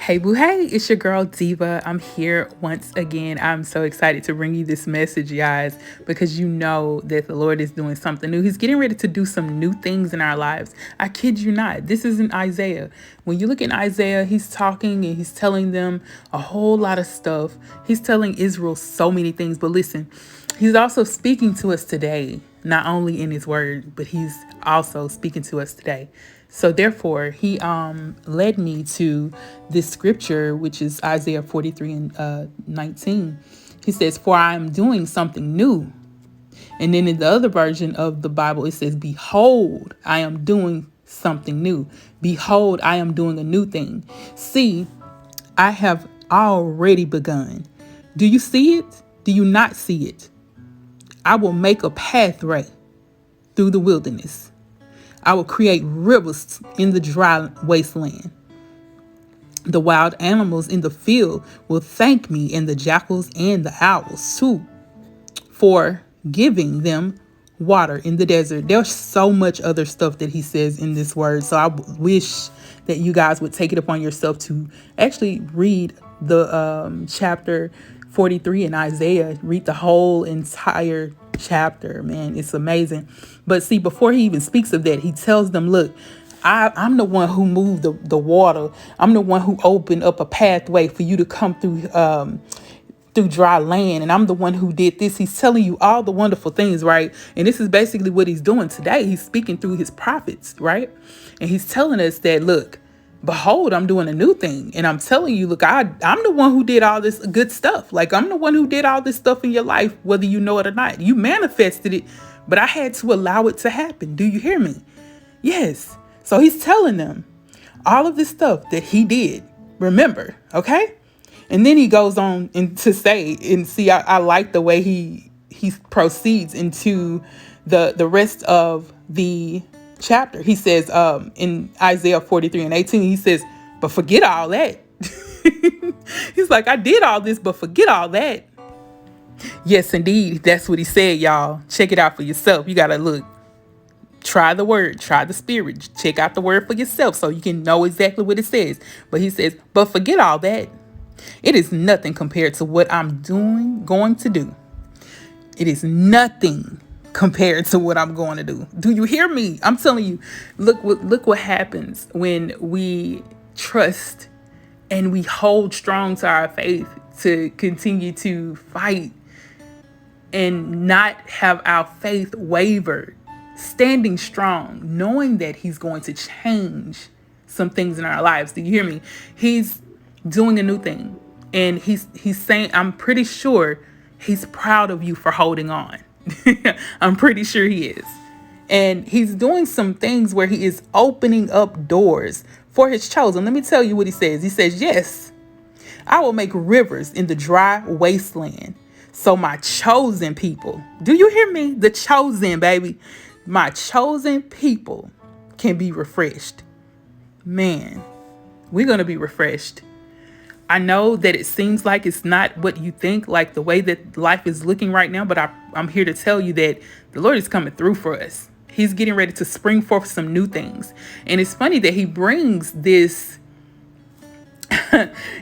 Hey, boo, hey, it's your girl Diva. I'm here once again. I'm so excited to bring you this message, guys, because you know that the Lord is doing something new. He's getting ready to do some new things in our lives. I kid you not. This isn't Isaiah. When you look at Isaiah, he's talking and he's telling them a whole lot of stuff. He's telling Israel so many things. But listen, he's also speaking to us today, not only in his word, but he's also speaking to us today. So therefore, he led me to this scripture, which is Isaiah 43 and 19. He says, "For I am doing something new." And then in the other version of the Bible, it says, "Behold, I am doing something new. Behold, I am doing a new thing. See, I have already begun. Do you see it? Do you not see it? I will make a pathway through the wilderness. I will create rivers in the dry wasteland. The wild animals in the field will thank me, and the jackals and the owls too, for giving them water in the desert." There's so much other stuff that he says in this word. So I wish that you guys would take it upon yourself to actually read the chapter 43 in Isaiah. Read the whole entire chapter, man. It's amazing. But see, before he even speaks of that, he tells them, look, I'm the one who moved the water. I'm the one who opened up a pathway for you to come through dry land. And I'm the one who did this. He's telling you all the wonderful things, right? And this is basically what he's doing today. He's speaking through his prophets, right? And he's telling us that, look, behold, I'm doing a new thing. And I'm telling you, look, I'm the one who did all this good stuff. Like, I'm the one who did all this stuff in your life, whether you know it or not. You manifested it, but I had to allow it to happen. Do you hear me? Yes. So he's telling them all of this stuff that he did. Remember, okay? And then he goes on to say, and see, I like the way he proceeds into the rest of the chapter. He says in Isaiah 43 and 18, he says, "But forget all that." He's like, I did all this, but forget all that. Yes, indeed. That's what he said, y'all. Check it out for yourself. You got to look. Try the word, try the spirit, check out the word for yourself so you can know exactly what it says. But he says, but forget all that. It is nothing compared to what I'm going to do. It is nothing compared to what I'm going to do. Do you hear me? I'm telling you, look what happens when we trust and we hold strong to our faith to continue to fight and not have our faith wavered. Standing strong, knowing that he's going to change some things in our lives. Do you hear me? He's doing a new thing. And he's saying, I'm pretty sure he's proud of you for holding on. I'm pretty sure he is. And he's doing some things where he is opening up doors for his chosen. Let me tell you what he says. He says, yes, I will make rivers in the dry wasteland. So my chosen people, do you hear me? The chosen, baby. My chosen people can be refreshed. Man, we're going to be refreshed. I know that it seems like it's not what you think, like the way that life is looking right now, but I'm here to tell you that the Lord is coming through for us. He's getting ready to spring forth some new things. And it's funny that he brings this.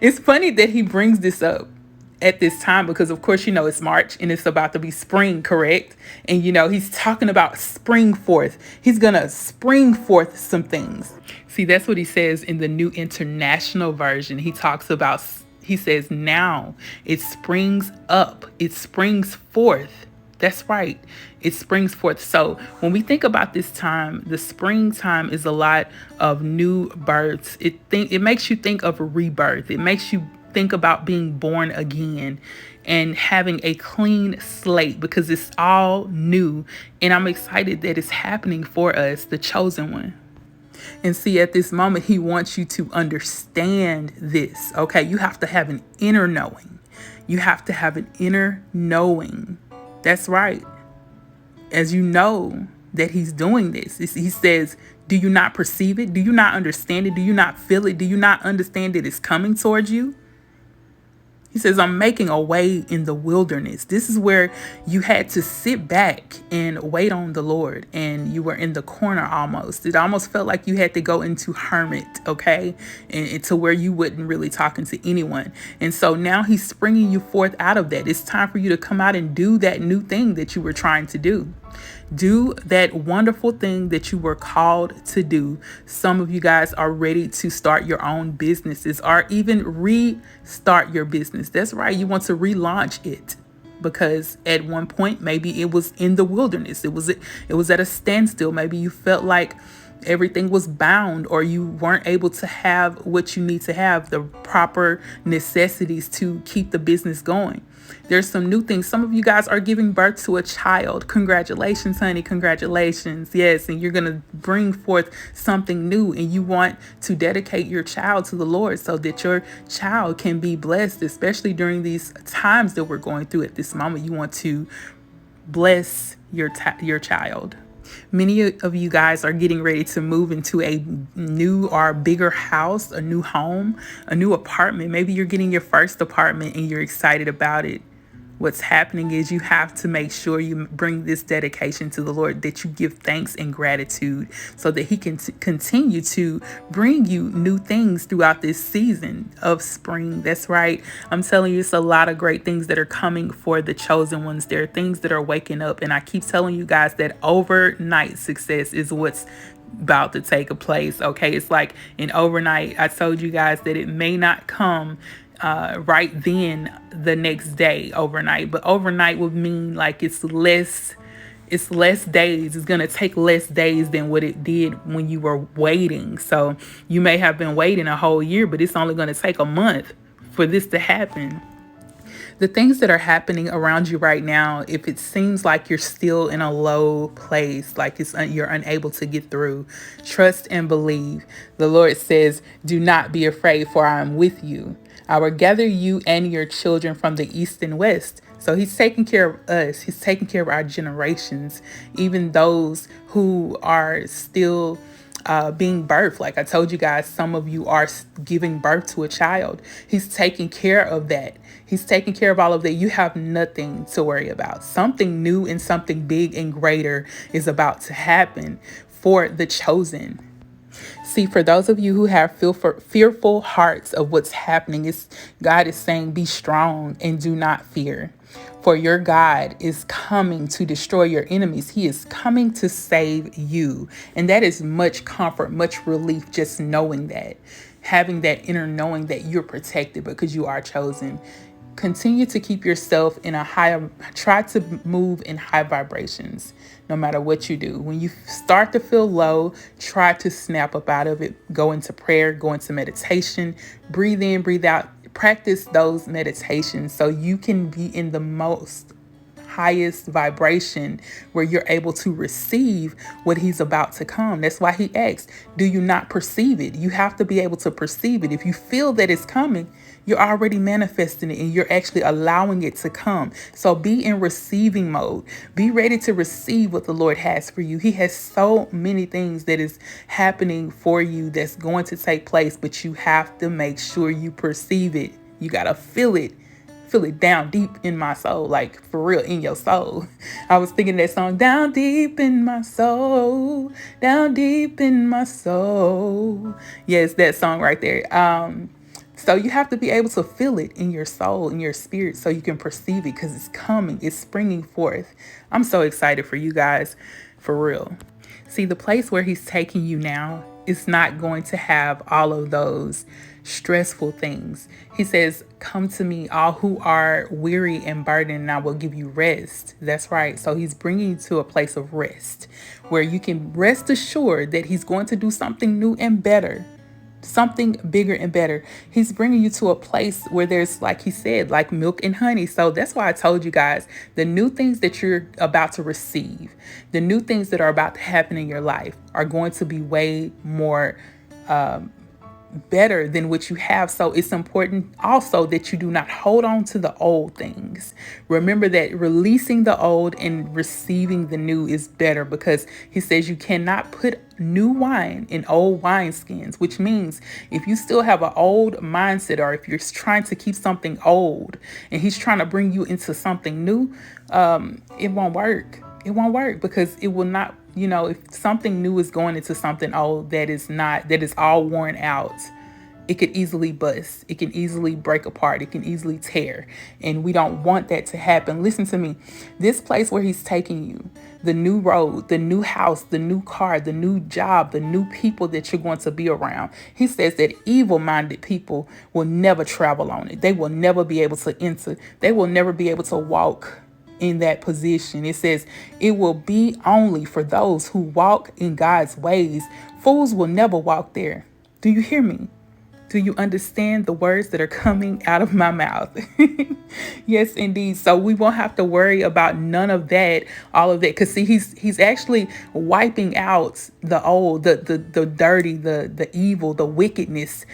It's funny that he brings this up at this time because, of course, you know, it's March and it's about to be spring, correct? And, you know, he's talking about spring forth. He's going to spring forth some things. See, that's what he says in the New International Version. He says, now it springs up. It springs forth. That's right. It springs forth. So when we think about this time, the springtime is a lot of new births. It makes you think of a rebirth. It makes you think about being born again and having a clean slate because it's all new. And I'm excited that it's happening for us, the chosen one. And see, at this moment, he wants you to understand this. Okay, you have to have an inner knowing. You have to have an inner knowing. That's right. As you know that he's doing this, he says, do you not perceive it? Do you not understand it? Do you not feel it? Do you not understand that it's coming towards you? He says, I'm making a way in the wilderness. This is where you had to sit back and wait on the Lord, and you were in the corner almost. It almost felt like you had to go into hermit, okay? And to where you wouldn't really talking to anyone. And so now he's springing you forth out of that. It's time for you to come out and do that new thing that you were trying to do. Do that wonderful thing that you were called to do. Some of you guys are ready to start your own businesses or even restart your business. That's right. You want to relaunch it because at one point, maybe it was in the wilderness. It was at a standstill. Maybe you felt like everything was bound, or you weren't able to have what you need to have, the proper necessities to keep the business going. There's some new things. Some of you guys are giving birth to a child. Congratulations, honey. Congratulations. Yes. And you're going to bring forth something new, and you want to dedicate your child to the Lord so that your child can be blessed, especially during these times that we're going through at this moment. You want to bless your child. Many of you guys are getting ready to move into a new or bigger house, a new home, a new apartment. Maybe you're getting your first apartment and you're excited about it. What's happening is you have to make sure you bring this dedication to the Lord, that you give thanks and gratitude so that he can continue to bring you new things throughout this season of spring. That's right. I'm telling you, it's a lot of great things that are coming for the chosen ones. There are things that are waking up. And I keep telling you guys that overnight success is what's about to take a place. Okay. It's like an overnight. I told you guys that it may not come right then the next day overnight, but overnight would mean like it's less days. It's going to take less days than what it did when you were waiting. So you may have been waiting a whole year, but it's only going to take a month for this to happen. The things that are happening around you right now, if it seems like you're still in a low place, like you're unable to get through, trust and believe. The Lord says, do not be afraid, for I am with you. I will gather you and your children from the east and west. So he's taking care of us. He's taking care of our generations, even those who are still being birthed. Like I told you guys, some of you are giving birth to a child. He's taking care of that. He's taking care of all of that. You have nothing to worry about. Something new and something big and greater is about to happen for the chosen. See, for those of you who have fearful hearts of what's happening, God is saying, be strong and do not fear. For your God is coming to destroy your enemies. He is coming to save you. And that is much comfort, much relief, just knowing that, having that inner knowing that you're protected because you are chosen. Continue to keep yourself in try to move in high vibrations, no matter what you do. When you start to feel low, try to snap up out of it. Go into prayer, go into meditation, breathe in, breathe out. Practice those meditations so you can be in the most highest vibration where you're able to receive what he's about to come. That's why he asks, do you not perceive it? You have to be able to perceive it. If you feel that it's coming, you're already manifesting it and you're actually allowing it to come. So be in receiving mode. Be ready to receive what the Lord has for you. He has so many things that is happening for you that's going to take place, but you have to make sure you perceive it. You got to feel it. Feel it down deep in my soul, like for real, in your soul. I was thinking that song, down deep in my soul, down deep in my soul. Yes, that song right there. So you have to be able to feel it in your soul, in your spirit, so you can perceive it because it's coming, it's springing forth. I'm so excited for you guys, for real. See, the place where he's taking you now is not going to have all of those stressful things. He says, come to me, all who are weary and burdened, and I will give you rest. That's right. So he's bringing you to a place of rest where you can rest assured that he's going to do something new and better, something bigger and better. He's bringing you to a place where there's, like he said, like milk and honey. So that's why I told you guys, the new things that you're about to receive, the new things that are about to happen in your life are going to be way more better than what you have. So it's important also that you do not hold on to the old things. Remember that releasing the old and receiving the new is better, because he says you cannot put new wine in old wineskins, which means if you still have an old mindset, or if you're trying to keep something old and he's trying to bring you into something new, it won't work. It won't work, because it will not, if something new is going into something old that is all worn out, it could easily bust. It can easily break apart. It can easily tear. And we don't want that to happen. Listen to me. This place where he's taking you, the new road, the new house, the new car, the new job, the new people that you're going to be around. He says that evil-minded people will never travel on it. They will never be able to enter. They will never be able to walk in that position. It says it will be only for those who walk in God's ways. Fools will never walk there. Do you hear me? Do you understand the words that are coming out of my mouth? Yes, indeed. So we won't have to worry about none of that, all of that. Because see, he's actually wiping out the old, the dirty, the evil, the wickedness.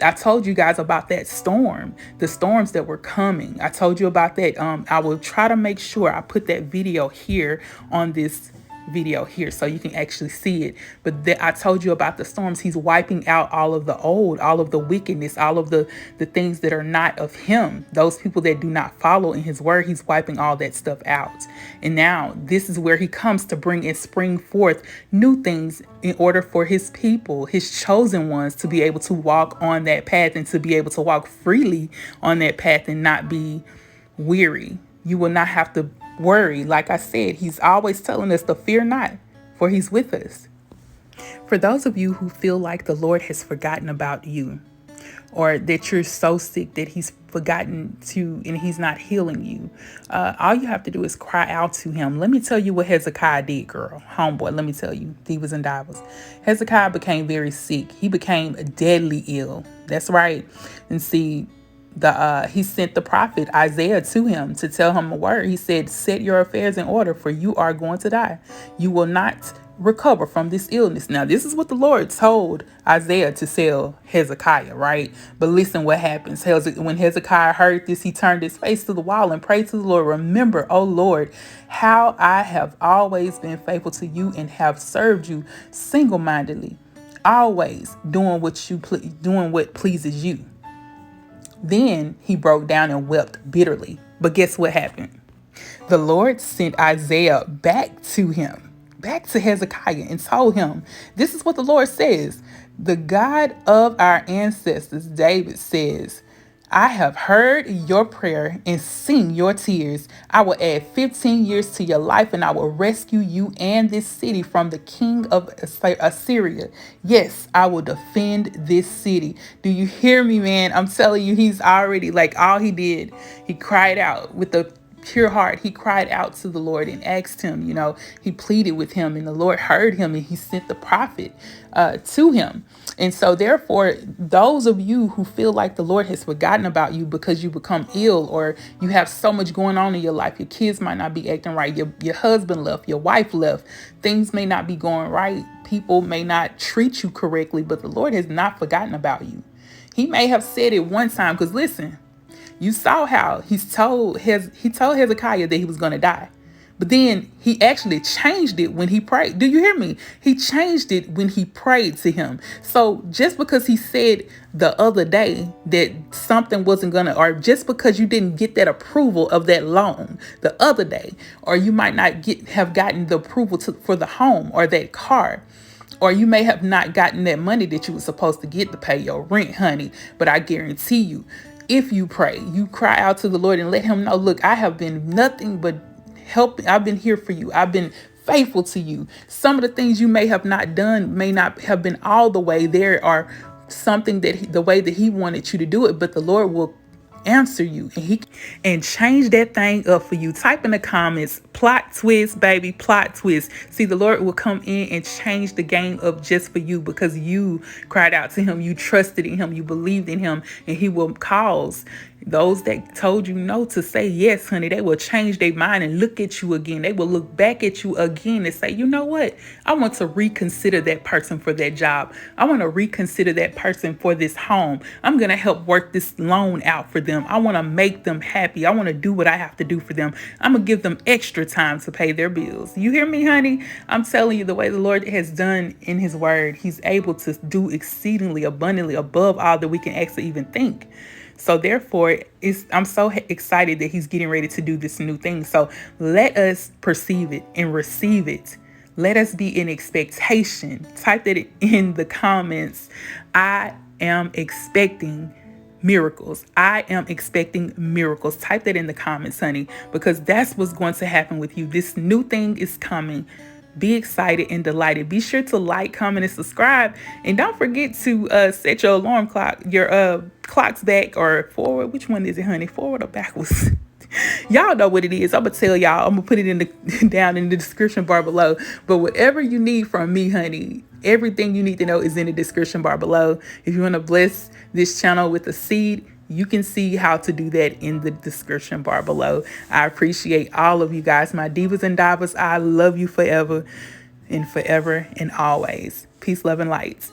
I told you guys about that storm, the storms that were coming. I told you about that. I will try to make sure I put that video here on this video here so you can actually see it. But I told you about the storms. He's wiping out all of the old, all of the wickedness, all of the things that are not of him. Those people that do not follow in his word, he's wiping all that stuff out. And now this is where he comes to bring and spring forth new things in order for his people, his chosen ones, to be able to walk on that path and to be able to walk freely on that path and not be weary. You will not have to worry. Like I said, he's always telling us to fear not, for he's with us. For those of you who feel like the Lord has forgotten about you, or that you're so sick that he's forgotten to and he's not healing you, all you have to do is cry out to him. Let me tell you what Hezekiah did, girl. Homeboy, let me tell you. Divas and divas. Hezekiah became very sick. He became deadly ill. That's right. And see, he sent the prophet Isaiah to him to tell him a word. He said, set your affairs in order, for you are going to die. You will not recover from this illness. Now, this is what the Lord told Isaiah to tell Hezekiah, right? But listen what happens. When Hezekiah heard this, he turned his face to the wall and prayed to the Lord. Remember, O Lord, how I have always been faithful to you and have served you single-mindedly, always doing what pleases you. Then he broke down and wept bitterly. But guess what happened? The Lord sent Isaiah back to him, back to Hezekiah, and told him, this is what the Lord says. The God of our ancestors, David, says, I have heard your prayer and seen your tears. I will add 15 years to your life, and I will rescue you and this city from the king of Assyria. Yes, I will defend this city. Do you hear me, man? I'm telling you, he's already, like, all he did, he cried out with a pure heart. He cried out to the Lord and asked him, he pleaded with him, and the Lord heard him, and he sent the prophet to him. And so therefore, those of you who feel like the Lord has forgotten about you because you become ill, or you have so much going on in your life, your kids might not be acting right, your husband left, your wife left, things may not be going right, people may not treat you correctly, but the Lord has not forgotten about you. He may have said it one time, because listen, you saw how he told Hezekiah that he was going to die. But then he actually changed it when he prayed. Do you hear me? He changed it when he prayed to him. So just because he said the other day that something wasn't going to, or just because you didn't get that approval of that loan the other day, or you might not have gotten the approval for the home or that car, or you may have not gotten that money that you were supposed to get to pay your rent, honey. But I guarantee you, if you pray, you cry out to the Lord and let him know, look, I have been nothing but helping. I've been here for you. I've been faithful to you. Some of the things you may have not done may not have been all the way there, or something that the way that he wanted you to do it, but the Lord will answer you and change that thing up for you. Type in the comments, plot twist, baby, plot twist. See, the Lord will come in and change the game up just for you, because you cried out to him, you trusted in him, you believed in him, and he will cause Those that told you no to say yes, honey, they will change their mind and look at you again. They will look back at you again and say, you know what? I want to reconsider that person for that job. I want to reconsider that person for this home. I'm going to help work this loan out for them. I want to make them happy. I want to do what I have to do for them. I'm going to give them extra time to pay their bills. You hear me, honey? I'm telling you, the way the Lord has done in his word, he's able to do exceedingly abundantly above all that we can actually even think. So therefore, I'm so excited that he's getting ready to do this new thing. So let us perceive it and receive it. Let us be in expectation. Type that in the comments. I am expecting miracles. I am expecting miracles. Type that in the comments, honey, because that's what's going to happen with you. This new thing is coming. Be excited and delighted. Be sure to like, comment, and subscribe. And don't forget to set your alarm clock, your clocks back or forward. Which one is it, honey? Forward or backwards? Y'all know what it is. I'm going to tell y'all. I'm going to put it in the down in the description bar below. But whatever you need from me, honey, everything you need to know is in the description bar below. If you want to bless this channel with a seed, you can see how to do that in the description bar below. I appreciate all of you guys, my divas and divas. I love you forever and always. Peace, love, and light.